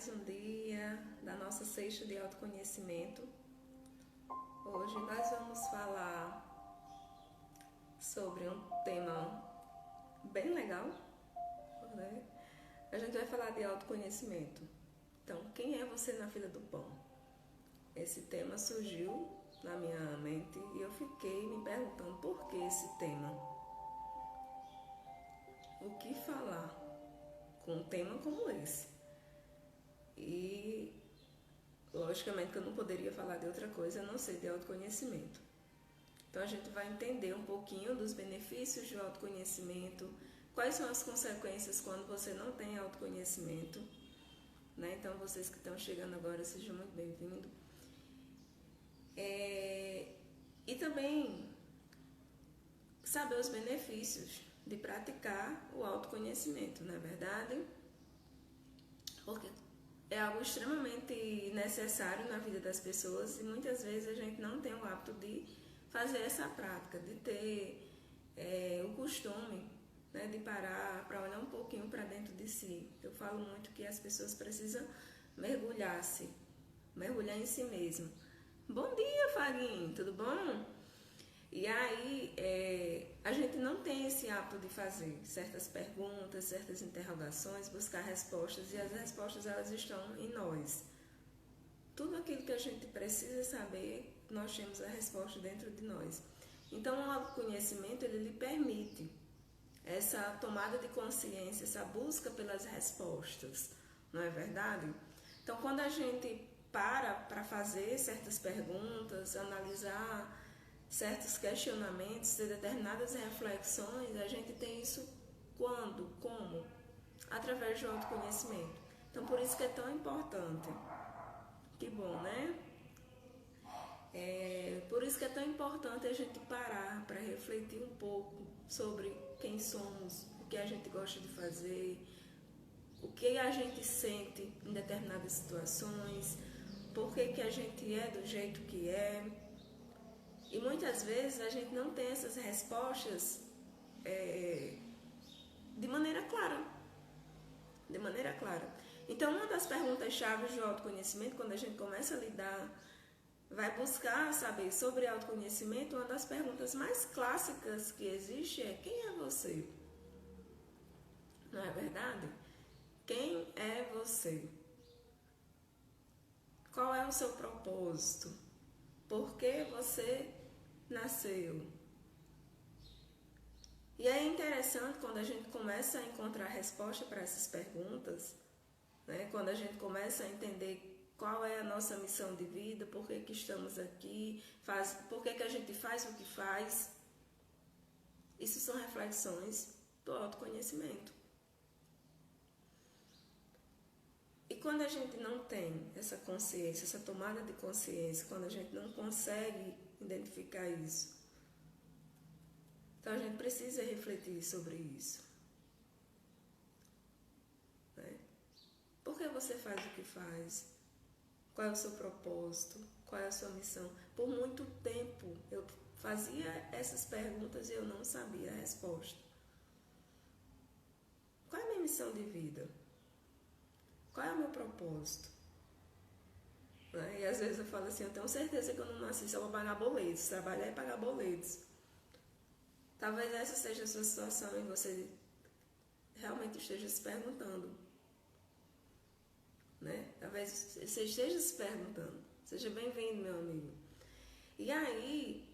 mais um dia da nossa sexta de autoconhecimento. Hoje nós vamos falar sobre um tema bem legal, né? A gente vai falar de autoconhecimento. Então, quem é você na fila do pão? Esse tema surgiu na minha mente e eu fiquei me perguntando por que esse tema? O que falar com um tema como esse? E logicamente que eu não poderia falar de outra coisa a não ser de autoconhecimento. Então a gente vai entender um pouquinho dos benefícios do autoconhecimento, quais são as consequências quando você não tem autoconhecimento, né? Então vocês que estão chegando agora, sejam muito bem-vindos. E também saber os benefícios de praticar o autoconhecimento, não é verdade? Porque é algo extremamente necessário na vida das pessoas e muitas vezes a gente não tem o hábito de fazer essa prática, de ter o costume, né, de parar para olhar um pouquinho para dentro de si. Eu falo muito que as pessoas precisam mergulhar em si mesmo. Bom dia, Faguinho, tudo bom? E aí, a gente não tem esse hábito de fazer certas perguntas, certas interrogações, buscar respostas, e as respostas elas estão em nós. Tudo aquilo que a gente precisa saber, nós temos a resposta dentro de nós. Então, o autoconhecimento, ele lhe permite essa tomada de consciência, essa busca pelas respostas, não é verdade? Então, quando a gente para fazer certas perguntas, analisar certos questionamentos, ter determinadas reflexões, a gente tem isso quando? Como? Através do autoconhecimento. Então, por isso que é tão importante. Que bom, né? Por isso que é tão importante a gente parar para refletir um pouco sobre quem somos, o que a gente gosta de fazer, o que a gente sente em determinadas situações, por que a gente é do jeito que é. E muitas vezes a gente não tem essas respostas de maneira clara. Então, uma das perguntas-chave do autoconhecimento, quando a gente começa a lidar, vai buscar saber sobre autoconhecimento, uma das perguntas mais clássicas que existe é: quem é você? Não é verdade? Quem é você? Qual é o seu propósito? Por que você nasceu? E é interessante quando a gente começa a encontrar resposta para essas perguntas, né? Quando a gente começa a entender qual é a nossa missão de vida, por que estamos aqui, por que a gente faz o que faz. Isso são reflexões do autoconhecimento. E quando a gente não tem essa consciência, essa tomada de consciência, quando a gente não consegue identificar isso, então a gente precisa refletir sobre isso. Né? Por que você faz o que faz? Qual é o seu propósito? Qual é a sua missão? Por muito tempo eu fazia essas perguntas e eu não sabia a resposta. Qual é a minha missão de vida? Qual é o meu propósito? E às vezes eu falo assim, eu tenho certeza que eu não nasci só para pagar boletos, trabalhar e pagar boletos. Talvez essa seja a sua situação e você realmente esteja se perguntando. Né? Talvez você esteja se perguntando. Seja bem-vindo, meu amigo. E aí,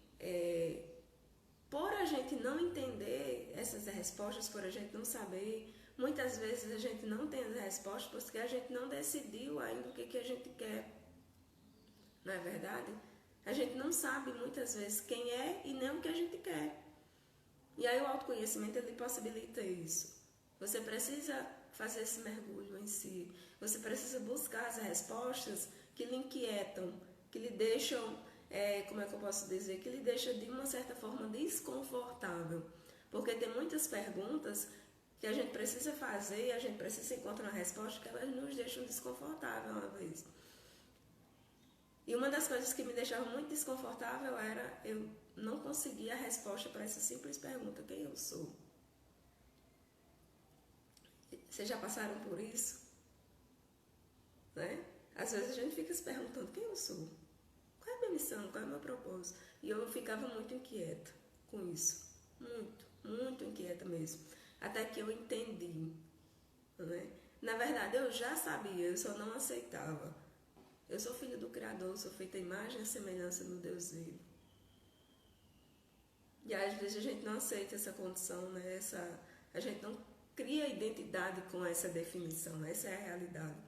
por a gente não entender essas respostas, por a gente não saber, muitas vezes a gente não tem as respostas porque a gente não decidiu ainda o que a gente quer. Não é verdade? A gente não sabe muitas vezes quem é e nem o que a gente quer. E aí o autoconhecimento ele possibilita isso. Você precisa fazer esse mergulho em si. Você precisa buscar as respostas que lhe inquietam, que lhe deixam, como é que eu posso dizer, que lhe deixam de uma certa forma desconfortável. Porque tem muitas perguntas que a gente precisa fazer e a gente precisa encontrar uma resposta que elas nos deixam desconfortável uma vez. E uma das coisas que me deixava muito desconfortável era eu não conseguir a resposta para essa simples pergunta: quem eu sou? Vocês já passaram por isso? às vezes a gente fica se perguntando quem eu sou, qual é a minha missão, qual é o meu propósito. E eu ficava muito inquieta com isso, muito inquieta mesmo, até que eu entendi, né? Na verdade eu já sabia, eu só não aceitava. Eu sou filha do Criador, sou feita à imagem e semelhança no Deus vivo. E às vezes a gente não aceita essa condição, né? A gente não cria identidade com essa definição, essa é a realidade.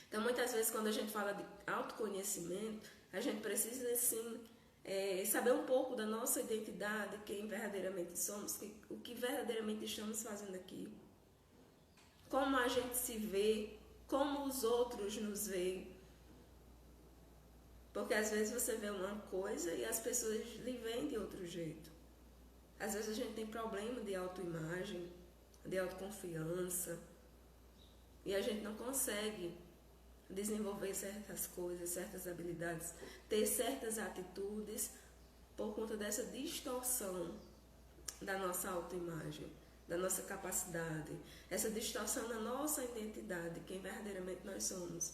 Então muitas vezes quando a gente fala de autoconhecimento, a gente precisa sim saber um pouco da nossa identidade, quem verdadeiramente somos, o que verdadeiramente estamos fazendo aqui, como a gente se vê, como os outros nos veem. Porque às vezes você vê uma coisa e as pessoas lhe veem de outro jeito. Às vezes a gente tem problema de autoimagem, de autoconfiança, e a gente não consegue desenvolver certas coisas, certas habilidades, ter certas atitudes por conta dessa distorção da nossa autoimagem, da nossa capacidade, essa distorção da nossa identidade, quem verdadeiramente nós somos.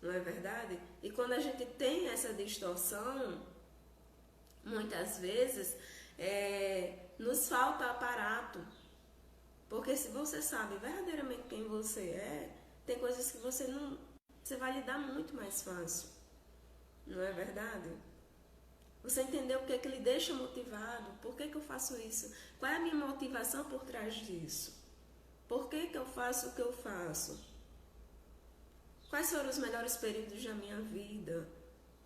Não é verdade? E quando a gente tem essa distorção, muitas vezes nos falta aparato. Porque se você sabe verdadeiramente quem você é, tem coisas que você vai lidar muito mais fácil. Não é verdade? Você entender o que é que lhe deixa motivado, por que eu faço isso, qual é a minha motivação por trás disso, por que eu faço o que eu faço. Quais foram os melhores períodos da minha vida?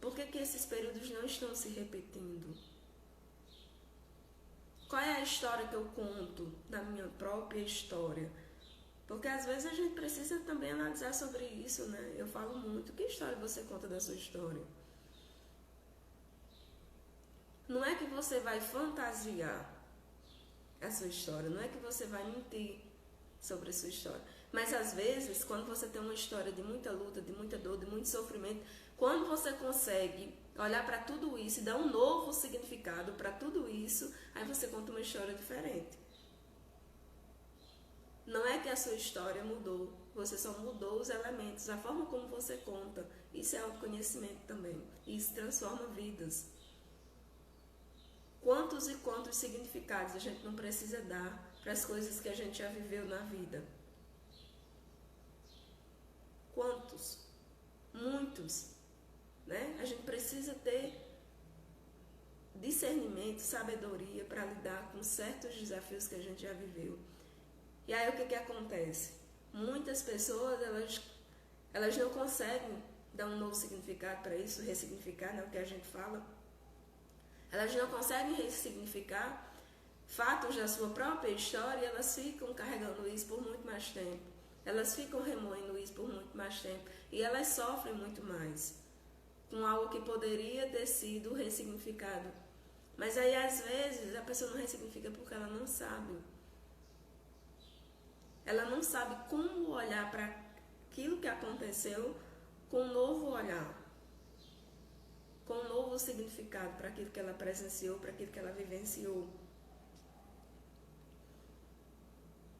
Por que esses períodos não estão se repetindo? Qual é a história que eu conto da minha própria história? Porque às vezes a gente precisa também analisar sobre isso, né? Eu falo muito, que história você conta da sua história? Não é que você vai fantasiar a sua história, não é que você vai mentir sobre a sua história. Mas às vezes, quando você tem uma história de muita luta, de muita dor, de muito sofrimento, quando você consegue olhar para tudo isso e dar um novo significado para tudo isso, aí você conta uma história diferente. Não é que a sua história mudou, você só mudou os elementos, a forma como você conta. Isso é autoconhecimento também. Isso transforma vidas. Quantos e quantos significados a gente não precisa dar para as coisas que a gente já viveu na vida? Quantos? Muitos, né? A gente precisa ter discernimento, sabedoria para lidar com certos desafios que a gente já viveu. E aí o que acontece? Muitas pessoas, elas não conseguem dar um novo significado para isso, ressignificar, né, o que a gente fala. Elas não conseguem ressignificar fatos da sua própria história e elas ficam carregando isso por muito mais tempo. Elas ficam remoendo isso por muito mais tempo e elas sofrem muito mais com algo que poderia ter sido ressignificado. Mas aí às vezes a pessoa não ressignifica porque ela não sabe. Ela não sabe como olhar para aquilo que aconteceu com um novo olhar, com um novo significado para aquilo que ela presenciou, para aquilo que ela vivenciou.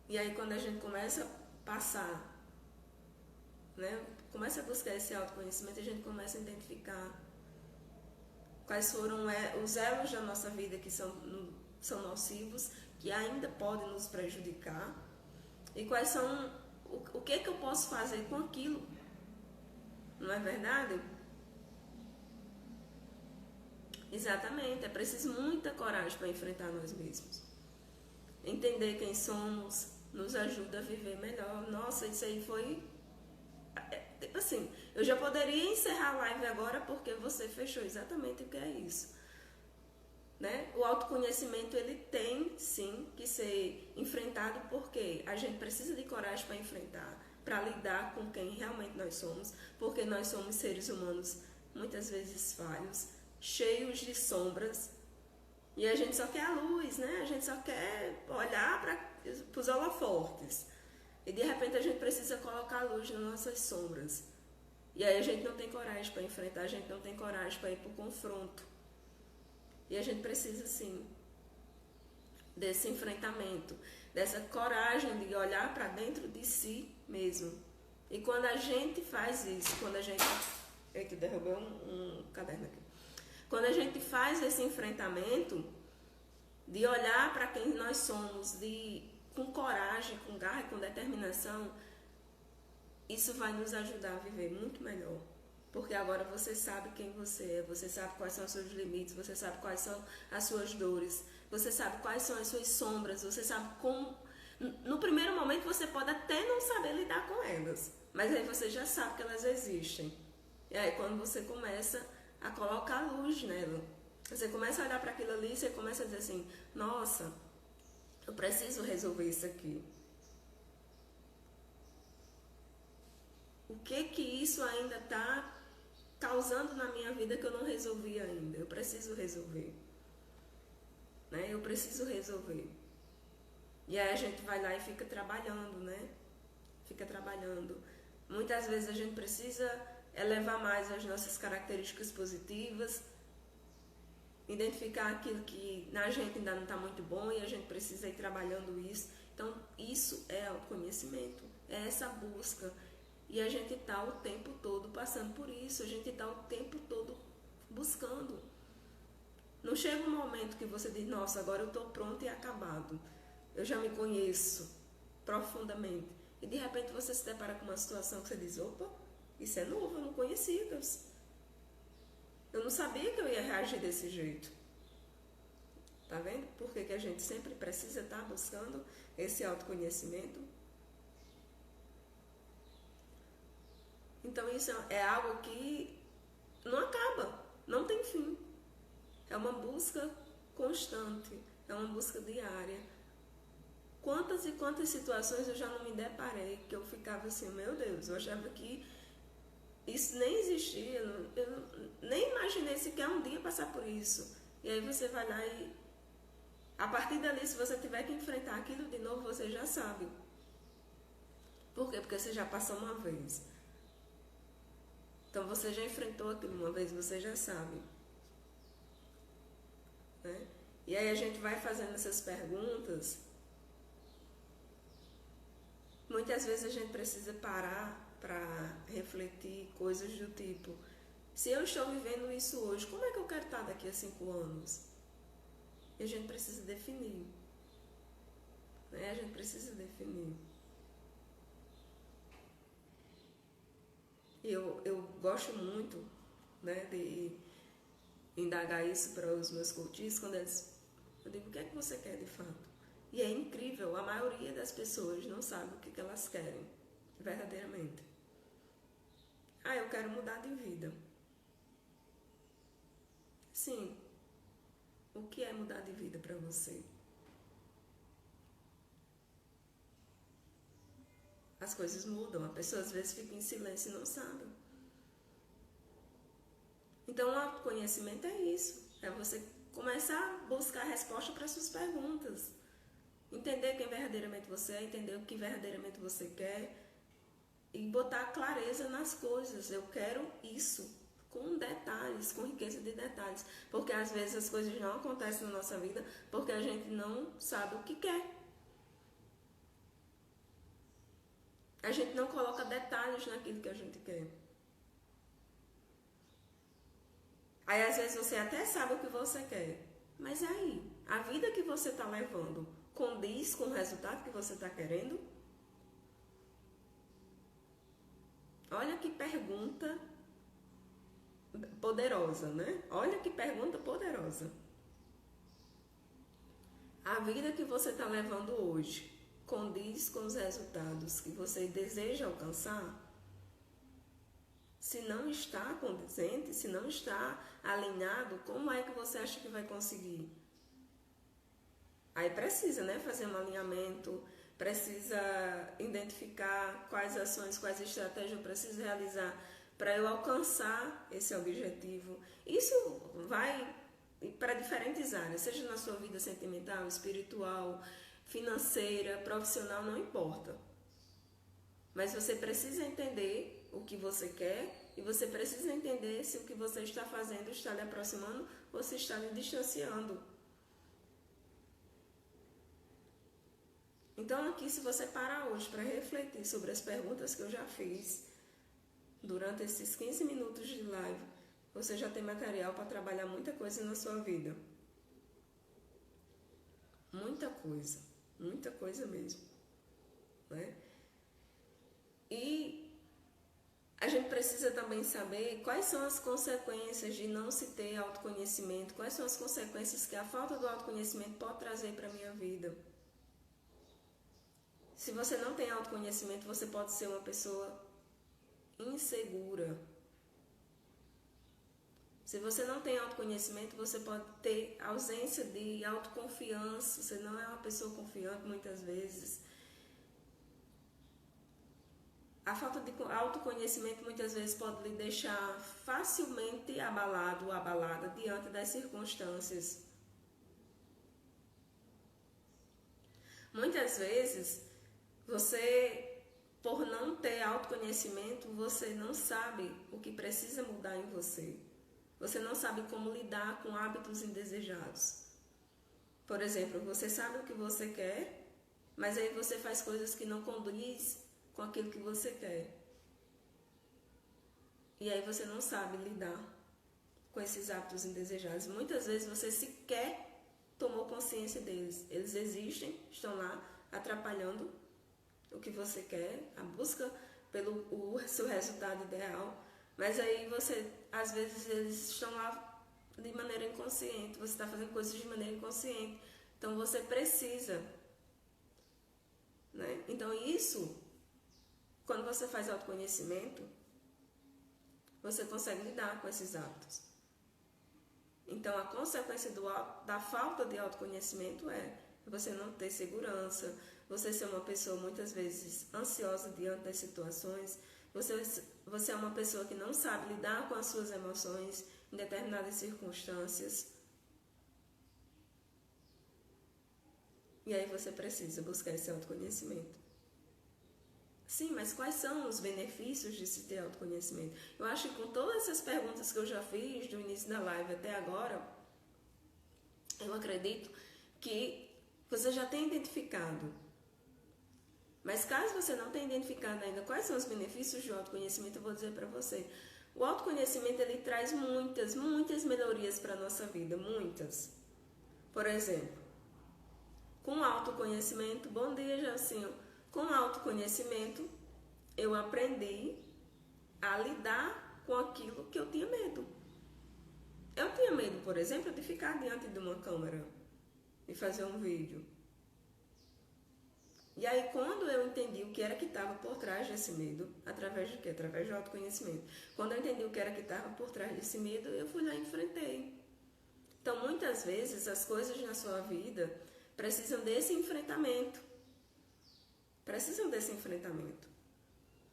E aí quando a gente começa a passar, né, começa a buscar esse autoconhecimento, a gente começa a identificar quais foram os elos da nossa vida que são nocivos, que ainda podem nos prejudicar, e quais são, o que eu posso fazer com aquilo, não é verdade? Exatamente, é preciso muita coragem para enfrentar nós mesmos. Entender quem somos nos ajuda a viver melhor. Nossa, isso aí foi... Tipo assim, eu já poderia encerrar a live agora porque você fechou exatamente o que é isso. Né? O autoconhecimento, ele tem sim que ser enfrentado porque a gente precisa de coragem para enfrentar, para lidar com quem realmente nós somos, porque nós somos seres humanos muitas vezes falhos, cheios de sombras, e a gente só quer a luz, né? A gente só quer olhar para os holofortes. E de repente a gente precisa colocar a luz nas nossas sombras. E aí a gente não tem coragem para enfrentar, a gente não tem coragem para ir para o confronto. E a gente precisa sim desse enfrentamento, dessa coragem de olhar para dentro de si mesmo E quando a gente faz isso, quando a gente... Eita, derrubei um caderno aqui. Quando a gente faz esse enfrentamento, de olhar para quem nós somos, com coragem, com garra e com determinação, isso vai nos ajudar a viver muito melhor. Porque agora você sabe quem você é, você sabe quais são os seus limites, você sabe quais são as suas dores, você sabe quais são as suas sombras, você sabe como... No primeiro momento você pode até não saber lidar com elas, mas aí você já sabe que elas existem. E aí quando você começa a colocar luz nela, você começa a olhar para aquilo ali e você começa a dizer assim, nossa, eu preciso resolver isso aqui. O que isso ainda está causando na minha vida que eu não resolvi ainda? Eu preciso resolver. Né? Eu preciso resolver. E aí a gente vai lá e fica trabalhando, né? Fica trabalhando. Muitas vezes a gente precisa elevar mais as nossas características positivas, identificar aquilo que na gente ainda não está muito bom e a gente precisa ir trabalhando isso. Então, isso é autoconhecimento, é essa busca. E a gente está o tempo todo passando por isso, a gente está o tempo todo buscando. Não chega um momento que você diz, nossa, agora eu estou pronto e acabado. Eu já me conheço profundamente. E de repente você se depara com uma situação que você diz, opa, isso é novo, eu não conhecia. Eu não sabia que eu ia reagir desse jeito. Tá vendo? Por que a gente sempre precisa estar buscando esse autoconhecimento? Então isso é algo que não acaba, não tem fim. É uma busca constante, é uma busca diária. Quantas e quantas situações eu já não me deparei que eu ficava assim, meu Deus, eu achava que isso nem existia, eu nem imaginei sequer um dia passar por isso. E aí você vai lá e, a partir dali, se você tiver que enfrentar aquilo de novo, você já sabe. Por quê? Porque você já passou uma vez. Então você já enfrentou aquilo uma vez, você já sabe. Né? E aí a gente vai fazendo essas perguntas. Muitas vezes a gente precisa parar para refletir coisas do tipo, se eu estou vivendo isso hoje, como é que eu quero estar daqui a 5 anos? E a gente precisa definir. Né? A gente precisa definir. E eu gosto muito, né, de indagar isso para os meus coaches, quando eles... Eu digo, o que é que você quer de fato? E é incrível, a maioria das pessoas não sabe o que elas querem, verdadeiramente. Ah, eu quero mudar de vida. Sim. O que é mudar de vida para você? As coisas mudam, a pessoa às vezes fica em silêncio e não sabe. Então, o autoconhecimento é isso. É você começar a buscar a resposta para suas perguntas. Entender quem verdadeiramente você é, entender o que verdadeiramente você quer e botar clareza nas coisas. Eu quero isso, com detalhes, com riqueza de detalhes. Porque às vezes as coisas não acontecem na nossa vida porque a gente não sabe o que quer. A gente não coloca detalhes naquilo que a gente quer. Aí às vezes você até sabe o que você quer, mas aí, a vida que você está levando condiz com o resultado que você está querendo? Olha que pergunta poderosa, né? Olha que pergunta poderosa. A vida que você está levando hoje condiz com os resultados que você deseja alcançar? Se não está condizente, se não está alinhado, como é que você acha que vai conseguir? Aí precisa, né, fazer um alinhamento, precisa identificar quais ações, quais estratégias eu preciso realizar para eu alcançar esse objetivo. Isso vai para diferentes áreas, seja na sua vida sentimental, espiritual, financeira, profissional, não importa. Mas você precisa entender o que você quer e você precisa entender se o que você está fazendo está lhe aproximando ou se está lhe distanciando. Então aqui, se você parar hoje para refletir sobre as perguntas que eu já fiz durante esses 15 minutos de live, você já tem material para trabalhar muita coisa na sua vida. Muita coisa mesmo, né? E a gente precisa também saber quais são as consequências de não se ter autoconhecimento, quais são as consequências que a falta do autoconhecimento pode trazer para a minha vida. Se você não tem autoconhecimento, você pode ser uma pessoa insegura. Se você não tem autoconhecimento, você pode ter ausência de autoconfiança. Você não é uma pessoa confiante muitas vezes. A falta de autoconhecimento muitas vezes pode lhe deixar facilmente abalado ou abalada diante das circunstâncias. Muitas vezes, você, por não ter autoconhecimento, você não sabe o que precisa mudar em você. Você não sabe como lidar com hábitos indesejados. Por exemplo, você sabe o que você quer, mas aí você faz coisas que não condiz com aquilo que você quer. E aí você não sabe lidar com esses hábitos indesejados. Muitas vezes você sequer tomou consciência deles. Eles existem, estão lá atrapalhando o que você quer, a busca pelo seu resultado ideal. Mas aí você, às vezes, eles estão lá de maneira inconsciente. Você está fazendo coisas de maneira inconsciente. Então você precisa, né? Então isso, quando você faz autoconhecimento, você consegue lidar com esses hábitos. Então a consequência da falta de autoconhecimento é você não ter segurança, você ser uma pessoa muitas vezes ansiosa diante das situações, você é uma pessoa que não sabe lidar com as suas emoções em determinadas circunstâncias. E aí você precisa buscar esse autoconhecimento. Sim, mas quais são os benefícios de se ter autoconhecimento? Eu acho que com todas essas perguntas que eu já fiz do início da live até agora, eu acredito que você já tem identificado. Mas caso você não tenha identificado ainda quais são os benefícios do autoconhecimento, eu vou dizer para você. O autoconhecimento, ele traz muitas melhorias para a nossa vida, muitas. Por exemplo, com autoconhecimento, bom dia, Jacinho. Com autoconhecimento, eu aprendi a lidar com aquilo que eu tinha medo. Eu tinha medo, por exemplo, de ficar diante de uma câmera e fazer um vídeo. E aí, quando eu entendi o que era que estava por trás desse medo, através de quê? Através do autoconhecimento. Quando eu entendi o que era que estava por trás desse medo, eu fui lá e enfrentei. Então, muitas vezes, as coisas na sua vida precisam desse enfrentamento. Precisam desse enfrentamento,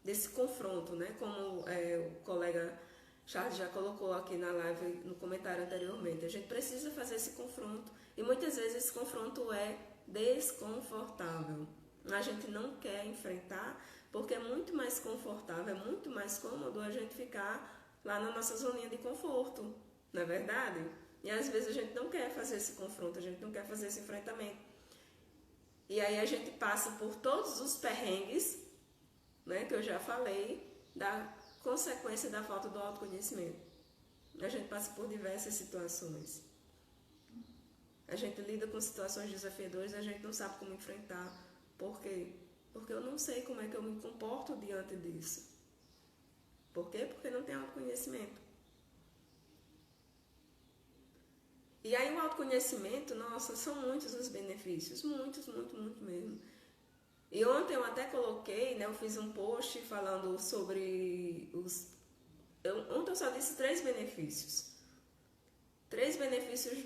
desse confronto, né? Como o colega Charles já colocou aqui na live, no comentário anteriormente. A gente precisa fazer esse confronto. E muitas vezes esse confronto é desconfortável. A gente não quer enfrentar porque é muito mais confortável, é muito mais cômodo a gente ficar lá na nossa zoninha de conforto, não é verdade? E às vezes a gente não quer fazer esse confronto, a gente não quer fazer esse enfrentamento. E aí a gente passa por todos os perrengues, né, que eu já falei, da consequência da falta do autoconhecimento. A gente passa por diversas situações. A gente lida com situações desafiadoras, a gente não sabe como enfrentar. Por quê? Porque eu não sei como é que eu me comporto diante disso. Por quê? Porque não tem autoconhecimento. E aí o autoconhecimento, nossa, são muitos os benefícios, muito mesmo. E ontem eu até coloquei, né, eu fiz um post falando sobre ontem eu só disse 3 benefícios. 3 benefícios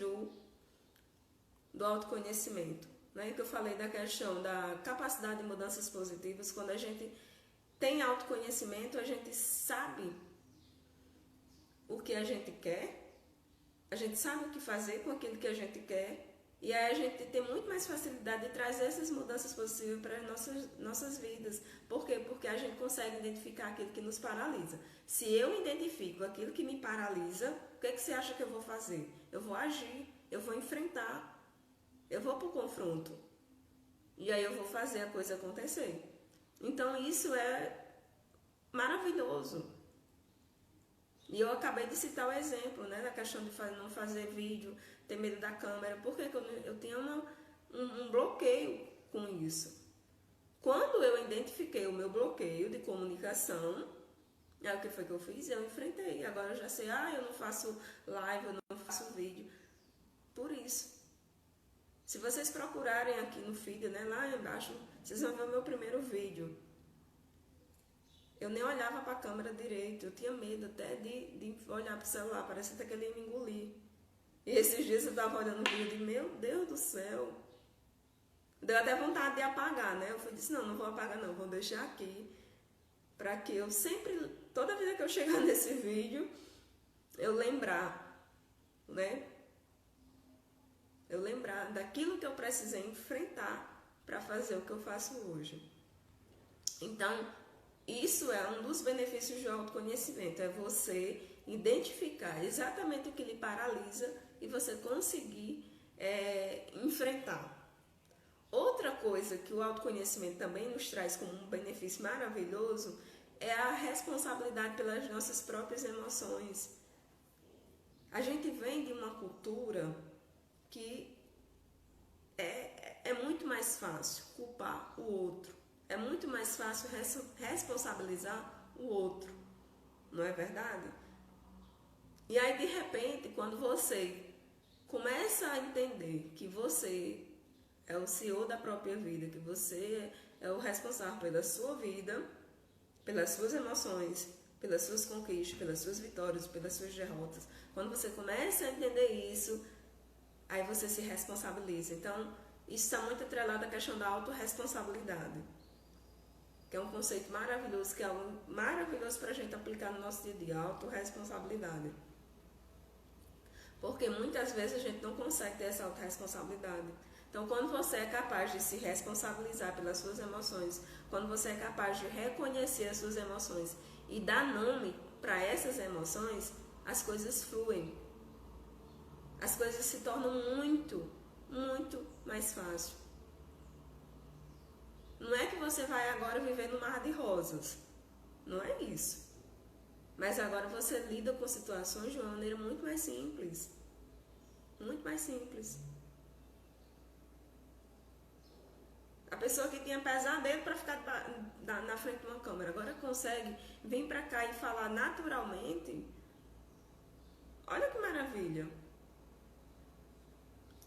do autoconhecimento, né? Que eu falei da questão da capacidade de mudanças positivas. Quando a gente tem autoconhecimento, a gente sabe o que a gente quer. A gente sabe o que fazer com aquilo que a gente quer e aí a gente tem muito mais facilidade de trazer essas mudanças positivas para as nossas vidas. Por quê? Porque a gente consegue identificar aquilo que nos paralisa. Se eu identifico aquilo que me paralisa, o que você acha que eu vou fazer? Eu vou agir, eu vou enfrentar, eu vou para o confronto. E aí eu vou fazer a coisa acontecer. Então isso é maravilhoso. E eu acabei de citar o exemplo, né, da questão de não fazer vídeo, ter medo da câmera, porque eu tinha um bloqueio com isso. Quando eu identifiquei o meu bloqueio de comunicação, o que foi que eu fiz? Eu enfrentei. Agora eu já sei, eu não faço live, eu não faço vídeo. Por isso. Se vocês procurarem aqui no feed, né, lá embaixo, vocês vão ver o meu primeiro vídeo. Eu nem olhava para a câmera direito, eu tinha medo até de olhar para o celular, parece até que ele ia me engolir. E esses dias eu estava olhando o vídeo e meu Deus do céu, deu até vontade de apagar, né? Eu disse, não vou apagar não, vou deixar aqui, para que eu sempre, toda vez que eu chegar nesse vídeo, eu lembrar, né? Eu lembrar daquilo que eu precisei enfrentar para fazer o que eu faço hoje. Então, isso é um dos benefícios do autoconhecimento, é você identificar exatamente o que lhe paralisa e você conseguir enfrentar. Outra coisa que o autoconhecimento também nos traz como um benefício maravilhoso é a responsabilidade pelas nossas próprias emoções. A gente vem de uma cultura que é muito mais fácil culpar o outro. É muito mais fácil responsabilizar o outro, não é verdade? E aí, de repente, quando você começa a entender que você é o CEO da própria vida, que você é o responsável pela sua vida, pelas suas emoções, pelas suas conquistas, pelas suas vitórias, pelas suas derrotas, quando você começa a entender isso, aí você se responsabiliza. Então, isso está muito atrelado à questão da autorresponsabilidade, que é um conceito maravilhoso, que é algo maravilhoso para a gente aplicar no nosso dia a dia, autorresponsabilidade. Porque muitas vezes a gente não consegue ter essa autorresponsabilidade. Então, quando você é capaz de se responsabilizar pelas suas emoções, quando você é capaz de reconhecer as suas emoções e dar nome para essas emoções, as coisas fluem. As coisas se tornam muito, muito mais fáceis. Não é que você vai agora viver no mar de rosas. Não é isso. Mas agora você lida com situações de uma maneira muito mais simples. Muito mais simples. A pessoa que tinha pesadelo para ficar na frente de uma câmera, agora consegue vir para cá e falar naturalmente. Olha que maravilha.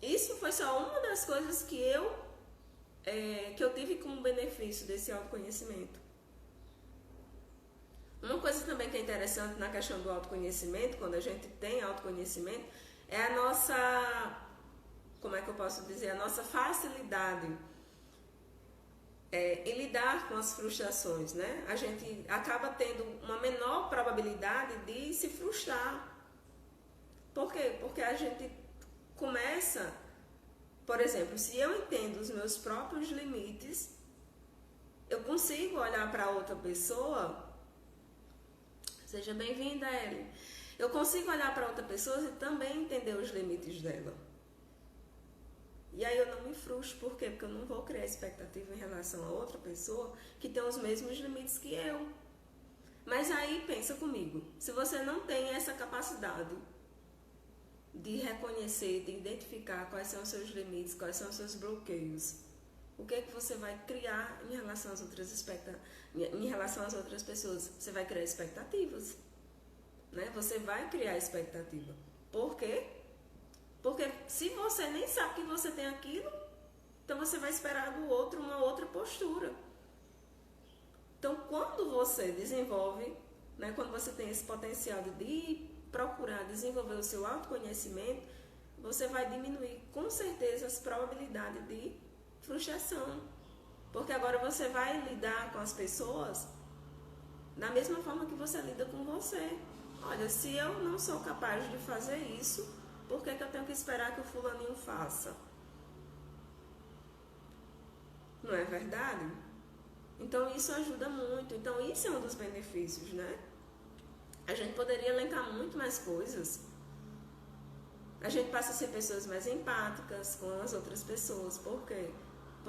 Isso foi só uma das coisas que eu tive como benefício desse autoconhecimento. Uma coisa também que é interessante na questão do autoconhecimento, quando a gente tem autoconhecimento, é a nossa, como é que eu posso dizer, a nossa facilidade em lidar com as frustrações, né? A gente acaba tendo uma menor probabilidade de se frustrar. Por quê? Porque a gente começa, por exemplo, se eu entendo os meus próprios limites, eu consigo olhar para outra pessoa. Seja bem-vinda, Ellen. Eu consigo olhar para outra pessoa e também entender os limites dela. E aí eu não me frustro. Por quê? Porque eu não vou criar expectativa em relação a outra pessoa que tem os mesmos limites que eu. Mas aí pensa comigo, se você não tem essa capacidade de reconhecer, de identificar quais são os seus limites, quais são os seus bloqueios, o que é que você vai criar em relação às outras pessoas? Você vai criar expectativas, né? Você vai criar expectativa. Por quê? Porque se você nem sabe que você tem aquilo, então você vai esperar do outro uma outra postura. Então, quando você desenvolve, né, quando você tem esse potencial de procurar desenvolver o seu autoconhecimento, você vai diminuir com certeza as probabilidades de frustração. Porque agora você vai lidar com as pessoas da mesma forma que você lida com você. Olha, se eu não sou capaz de fazer isso, por que eu tenho que esperar que o fulaninho faça? Não é verdade? Então isso ajuda muito. Então isso é um dos benefícios, né? A gente poderia elencar muito mais coisas. A gente passa a ser pessoas mais empáticas com as outras pessoas. Por quê?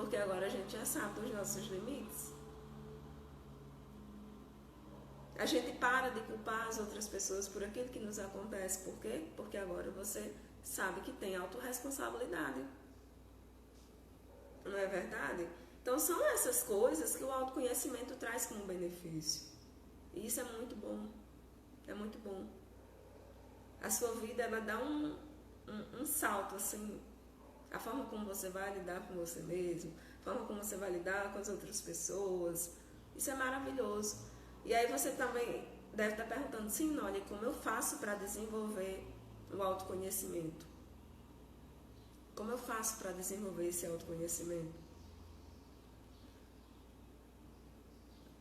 Porque agora a gente já sabe os nossos limites. A gente para de culpar as outras pessoas por aquilo que nos acontece. Por quê? Porque agora você sabe que tem autorresponsabilidade. Não é verdade? Então são essas coisas que o autoconhecimento traz como benefício. E isso é muito bom. É muito bom. A sua vida, ela dá um salto, assim. A forma como você vai lidar com você mesmo, a forma como você vai lidar com as outras pessoas. Isso é maravilhoso. E aí você também deve estar perguntando, sim, olha, como eu faço para desenvolver o autoconhecimento? Como eu faço para desenvolver esse autoconhecimento?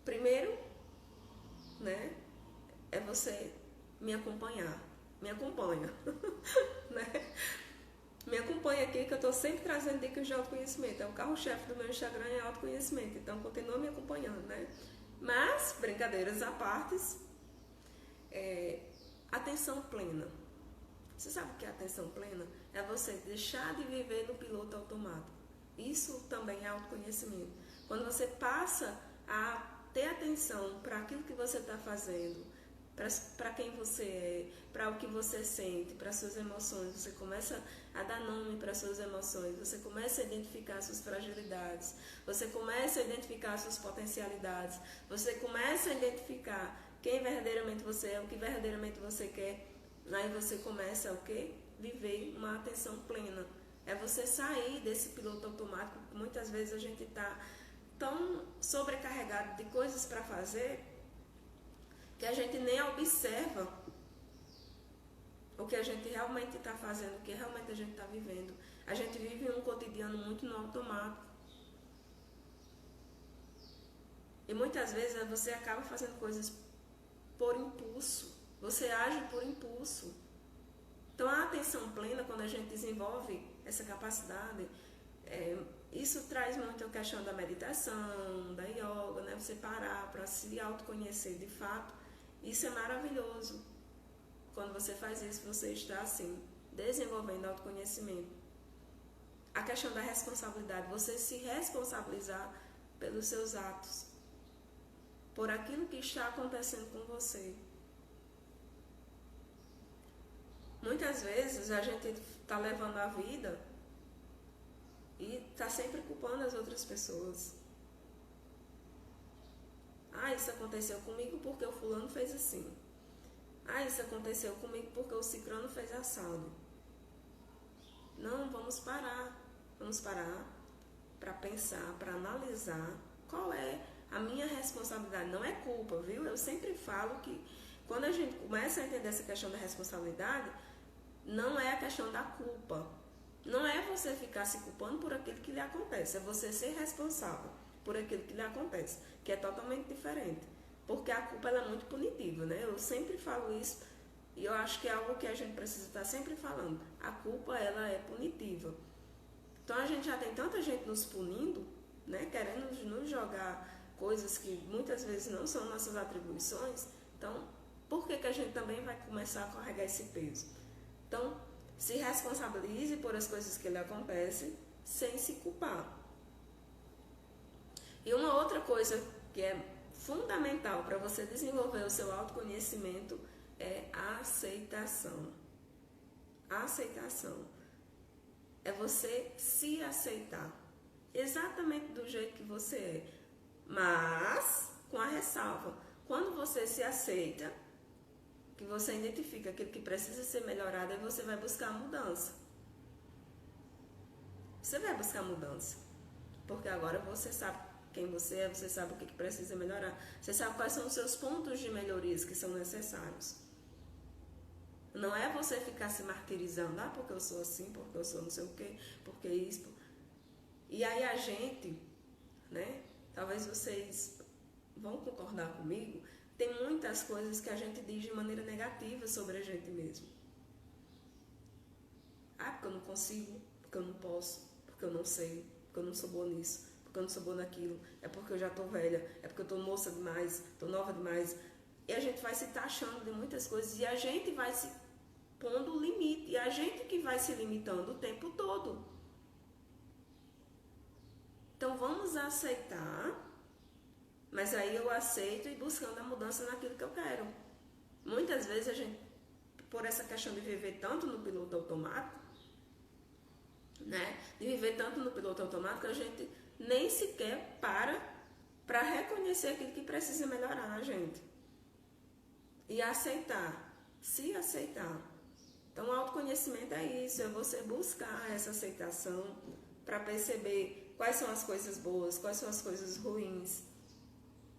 Primeiro, né, é você me acompanhar. Me acompanha. Né? Me acompanha aqui que eu estou sempre trazendo dicas de autoconhecimento. É o carro-chefe do meu Instagram, é autoconhecimento. Então continua me acompanhando, né? Mas, brincadeiras à parte, atenção plena. Você sabe o que é atenção plena? É você deixar de viver no piloto automático. Isso também é autoconhecimento. Quando você passa a ter atenção para aquilo que você está fazendo, para quem você é, para o que você sente, para suas emoções, você começa a dar nome para suas emoções, você começa a identificar suas fragilidades, você começa a identificar suas potencialidades, você começa a identificar quem verdadeiramente você é, o que verdadeiramente você quer. Aí você começa o quê? Viver uma atenção plena. É você sair desse piloto automático, que muitas vezes a gente está tão sobrecarregado de coisas para fazer que a gente nem observa o que a gente realmente está fazendo, o que realmente a gente está vivendo. A gente vive um cotidiano muito no automático. E muitas vezes você acaba fazendo coisas por impulso. Você age por impulso. Então a atenção plena, quando a gente desenvolve essa capacidade, isso traz muito a questão da meditação, da yoga, né? Você parar para se autoconhecer de fato. Isso é maravilhoso. Quando você faz isso, você está assim, desenvolvendo autoconhecimento. A questão da responsabilidade, você se responsabilizar pelos seus atos, por aquilo que está acontecendo com você. Muitas vezes a gente está levando a vida e está sempre culpando as outras pessoas. Ah, isso aconteceu comigo porque o fulano fez assim. Ah, isso aconteceu comigo porque o ciclano fez assado. Não, vamos parar. Vamos parar para pensar, para analisar qual é a minha responsabilidade. Não é culpa, viu? Eu sempre falo que quando a gente começa a entender essa questão da responsabilidade, não é a questão da culpa. Não é você ficar se culpando por aquilo que lhe acontece. É você ser responsável por aquilo que lhe acontece, que é totalmente diferente. Porque a culpa ela é muito punitiva, né? Eu sempre falo isso e eu acho que é algo que a gente precisa estar sempre falando. A culpa ela é punitiva. Então a gente já tem tanta gente nos punindo, né? Querendo nos jogar coisas que muitas vezes não são nossas atribuições. Então, por que a gente também vai começar a carregar esse peso? Então, se responsabilize por as coisas que lhe acontecem sem se culpar. E uma outra coisa que é fundamental para você desenvolver o seu autoconhecimento é a aceitação. A aceitação é você se aceitar exatamente do jeito que você é, mas com a ressalva. Quando você se aceita, que você identifica aquilo que precisa ser melhorado, aí você vai buscar a mudança. Você vai buscar mudança, porque agora você sabe quem você é, você sabe o que precisa melhorar, você sabe quais são os seus pontos de melhorias que são necessários. Não é você ficar se martirizando, porque eu sou assim, porque eu sou não sei o quê, porque isso. E aí a gente, né, talvez vocês vão concordar comigo, tem muitas coisas que a gente diz de maneira negativa sobre a gente mesmo. Porque eu não consigo, porque eu não posso, porque eu não sei, porque eu não sou boa nisso, porque eu não sou boa naquilo, é porque eu já estou velha, é porque eu estou moça demais, estou nova demais. E a gente vai se taxando de muitas coisas e a gente vai se pondo limite. E a gente que vai se limitando o tempo todo. Então vamos aceitar, mas aí eu aceito e buscando a mudança naquilo que eu quero. Muitas vezes a gente, por essa questão de viver tanto no piloto automático, né? De viver tanto no piloto automático, a gente nem sequer para reconhecer aquilo que precisa melhorar na gente. E aceitar, se aceitar. Então, o autoconhecimento é isso, é você buscar essa aceitação para perceber quais são as coisas boas, quais são as coisas ruins.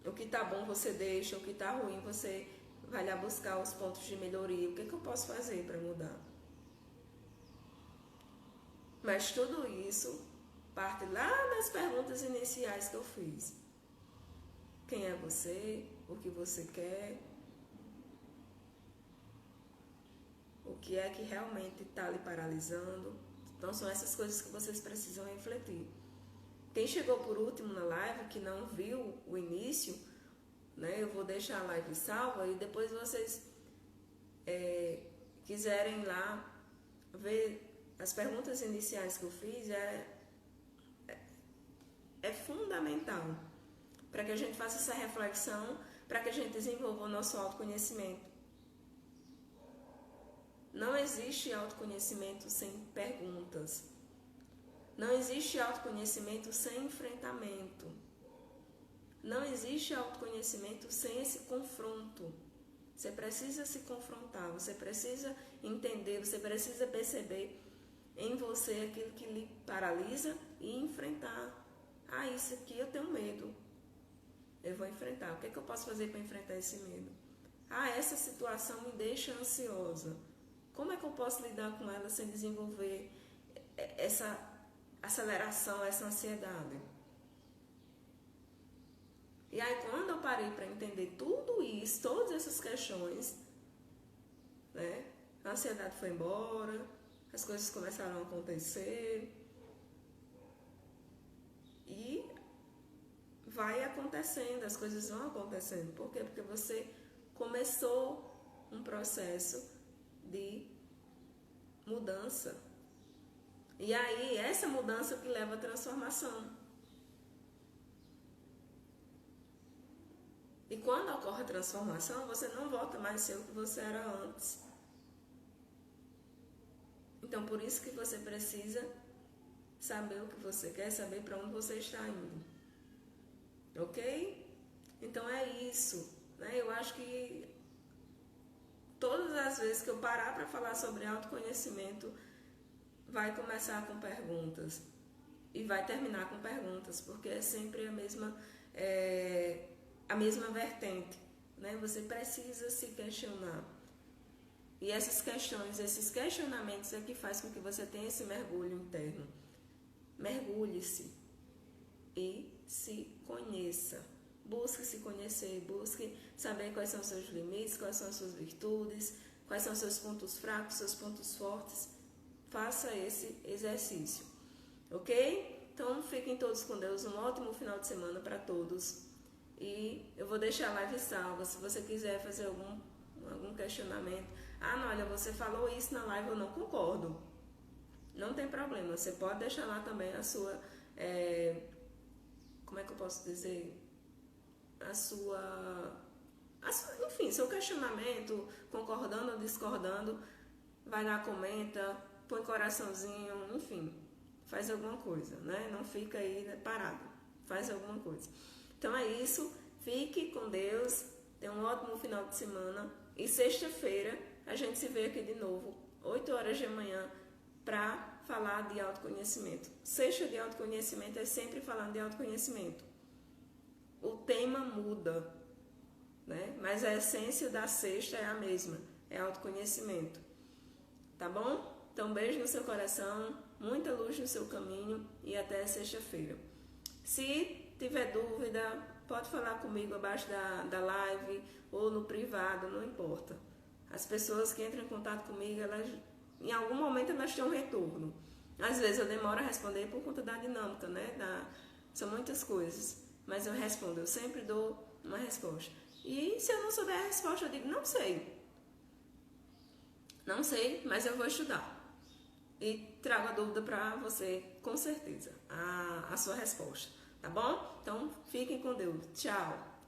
O que está bom você deixa, o que está ruim você vai lá buscar os pontos de melhoria. O que eu posso fazer para mudar? Mas tudo isso parte lá das perguntas iniciais que eu fiz. Quem é você? O que você quer? O que é que realmente está lhe paralisando? Então são essas coisas que vocês precisam refletir. Quem chegou por último na live, que não viu o início, né, eu vou deixar a live salva e depois vocês quiserem lá ver as perguntas iniciais que eu fiz, é fundamental para que a gente faça essa reflexão, para que a gente desenvolva o nosso autoconhecimento. Não existe autoconhecimento sem perguntas. Não existe autoconhecimento sem enfrentamento. Não existe autoconhecimento sem esse confronto. Você precisa se confrontar, você precisa entender, você precisa perceber em você aquilo que lhe paralisa e enfrentar. Ah, isso aqui eu tenho medo. Eu vou enfrentar. O que é que eu posso fazer para enfrentar esse medo? Ah, essa situação me deixa ansiosa. Como é que eu posso lidar com ela sem desenvolver essa aceleração, essa ansiedade? E aí, quando eu parei para entender tudo isso, todas essas questões, né? A ansiedade foi embora, as coisas começaram a acontecer e vai acontecendo, as coisas vão acontecendo. Por quê? Porque você começou um processo de mudança. E aí, essa mudança que leva à transformação. E quando ocorre a transformação, você não volta mais a ser o que você era antes. Então, por isso que você precisa saber o que você quer, saber para onde você está indo. Ok? Então, é isso. Né? Eu acho que todas as vezes que eu parar para falar sobre autoconhecimento, vai começar com perguntas e vai terminar com perguntas, porque é sempre a mesma vertente, né? Você precisa se questionar. E essas questões, esses questionamentos é que faz com que você tenha esse mergulho interno. Mergulhe-se e se conheça. Busque se conhecer, busque saber quais são os seus limites, quais são as suas virtudes, quais são os seus pontos fracos, seus pontos fortes. Faça esse exercício, ok? Então, fiquem todos com Deus, um ótimo final de semana para todos. E eu vou deixar a live salva, se você quiser fazer algum questionamento. Ah, não, olha, você falou isso na live, eu não concordo. Não tem problema, você pode deixar lá também a sua, como é que eu posso dizer? Enfim, seu questionamento, concordando ou discordando, vai lá, comenta, põe coraçãozinho, enfim, faz alguma coisa, né? Não fica aí parado, faz alguma coisa. Então é isso, fique com Deus, tenha um ótimo final de semana e sexta-feira a gente se vê aqui de novo, 8 horas da manhã, para falar de autoconhecimento. Sexta de autoconhecimento é sempre falando de autoconhecimento. O tema muda, né? Mas a essência da sexta é a mesma, é autoconhecimento. Tá bom? Então, beijo no seu coração, muita luz no seu caminho e até sexta-feira. Se tiver dúvida, pode falar comigo abaixo da live ou no privado, não importa. As pessoas que entram em contato comigo, elas, em algum momento elas têm um retorno. Às vezes eu demoro a responder por conta da dinâmica, né? São muitas coisas, mas eu respondo, eu sempre dou uma resposta. E se eu não souber a resposta, eu digo, não sei. Não sei, mas eu vou estudar. e trago a dúvida para você, com certeza, a sua resposta, tá bom? Então, fiquem com Deus. Tchau!